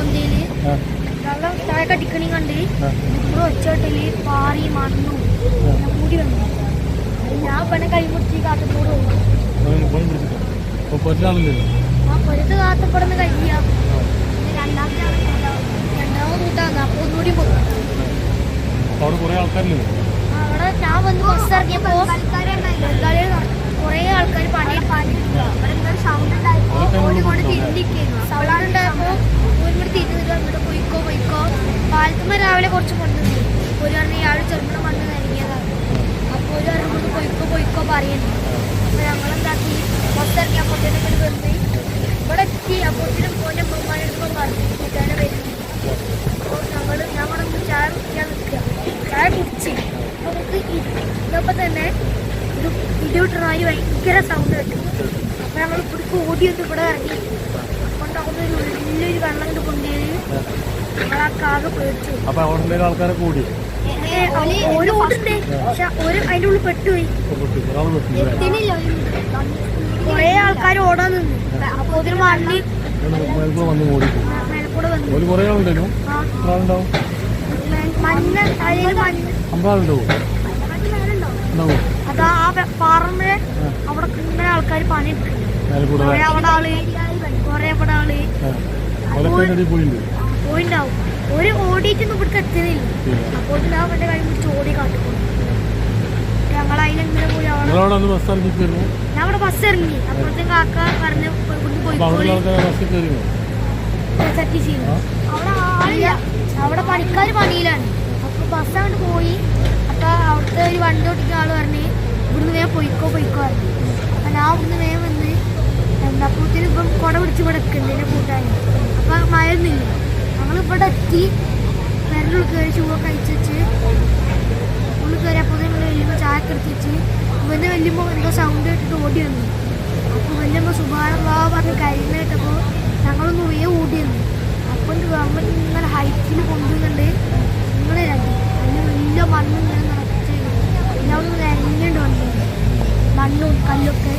പൊന്തയില് വെള്ളം താഴെ കടിക്കണി കണ്ട് ഇവിടെ ഒച്ചോട്ടല് പാറി മണ്ണും കൂടി വന്നു. ഞാൻ പെണ്ണെ കൈ മുറിച്ച് കാട്ടത്തോട് പോകും. ആ പൊരുത്ത് കാത്തപ്പെടുന്ന കഴിയ രണ്ടാമത് കൂട്ടാന്ന് അപ്പൊ ഒന്നുകൂടി പോയി. അവിടെ ഞാൻ വന്ന് ബസ് ഇറങ്ങിയപ്പോ കൊറേ ആൾക്കാർ പണിയെടുക്കൊണ്ട് തിരിഞ്ഞിരിക്കുന്നു. സൗണ്ട് ഉണ്ടായപ്പോ ഒരുപാട് തിരിഞ്ഞിട്ട് അങ്ങോട്ട് പൊയ്ക്കോ പാലത്തുമ്മ രാവിലെ കുറച്ച് കൊണ്ടുവന്നു. ഒരു പറഞ്ഞ ഇയാൾ ചെറുപ്പം വന്ന് നനങ്ങിയതാണ്. അപ്പോൾ ഒരു പറഞ്ഞ പൊയ്ക്കോ പറയുന്നു. അപ്പൊ ഞങ്ങളെന്താക്കി ബസ് ഇറങ്ങിയപ്പോഴത്തേനും വന്ന് ഇവിടെ എത്തി. അപ്പോഴത്തേനും പോന്റെ അമ്മമാരെടുക്കുമ്പോൾ പറഞ്ഞു കൂട്ടാനെ വരുന്നു. അപ്പോൾ ഞങ്ങളൊന്ന് ചായ കുടിക്കാൻ നിൽക്കുക. ചായ കുടിച്ച് നമുക്ക് ഇതപ്പോൾ തന്നെ ഒരു ഇടിവിട്ടനായി ഭയങ്കര സൗണ്ട് കേട്ടു. അപ്പൊ ഞങ്ങൾ ഇവിടേക്ക് ഓടി വന്ന് ഇവിടെ ഇറങ്ങി. കൊണ്ട് അവിടെ ഒരു വലിയൊരു വെള്ളം കൊണ്ട് കൊണ്ടുപോയി ഞങ്ങളാകെ പേടിച്ചു. ഒരു ഓടുണ്ട്, പക്ഷെ അതിന്റെ ഉള്ളിൽ പെട്ടുപോയി. കൊറേ ആൾക്കാർ ഓടാൻ നിന്ന്. അപ്പൊ അതിന് വണ്ടി മേലക്കൂടെ വന്നു. അതാ ആ പാറമ്മ അവിടെ ഇങ്ങനെ ആൾക്കാർ പണിയെടുക്കും. കൊറേ അവിടെ ആള് പോയിണ്ടാവും. ഒരു ഓടിയിട്ടൊന്നും ഇവിടേക്ക് എത്തുന്നില്ല. അപ്പോൾ ഞാൻ എന്റെ കൈ പിടിച്ച് ഓടി കാട്ടിക്കൊണ്ടു. ഞങ്ങൾ അതിലെങ്ങനെ പോയി ഞാൻ അവിടെ ബസ് ഇറങ്ങി. അപ്പോഴത്തെ കാക്ക പറഞ്ഞ് അവിടെ ആളില്ല. അവിടെ പണിക്കാർ പണിയിലാണ്. അപ്പൊ ബസ് അങ്ങോട്ട് പോയി. അപ്പൊ അവിടുത്തെ ഒരു വണ്ടി ഓടിക്കുന്ന ആള് പറഞ്ഞ് ഇവിടുന്ന് വേഗം പൊയ്ക്കോ പറഞ്ഞു. അപ്പൊ ഞാൻ ഇവിടുന്ന് വേഗം വന്ന് അപ്പോഴത്തേനും ഇപ്പം കുട പിടിച്ച് ഇവിടെ എത്തുന്നുണ്ട് എന്റെ കൂട്ടാൻ. അപ്പൊ മഴയൊന്നുമില്ല. ഞങ്ങളിവിടെ എത്തി. പെരലുള്ളിൽ കയറി ചൂടൊക്കെ കഴിച്ച് ഉള്ളിൽ കയറിയപ്പോൾ വലിയമ്മ ചായക്കെ എടുത്ത് വെച്ച് ഇവന്റെ വലിയമ്മ എന്തോ സൗണ്ട് കേട്ടിട്ട് ഓടി വന്നു. അപ്പോൾ വലിയമ്മ സുബാനല്ലാ പറഞ്ഞ് കരയുന്ന കേട്ടപ്പോൾ ഞങ്ങളൊന്ന് വേഗം ഓടി വന്നു. അപ്പം ഗവൺമെന്റ് ഇങ്ങനെ ഹൈറ്റിൽ കൊണ്ടുവന്നുണ്ട്. നിങ്ങളെ അതിന് വലിയ മണ്ണും ഇങ്ങനെ നിറച്ച് പിന്നെ അവിടെ നിന്ന് നനഞ്ഞുണ്ട് വന്നു. മണ്ണും കല്ലൊക്കെ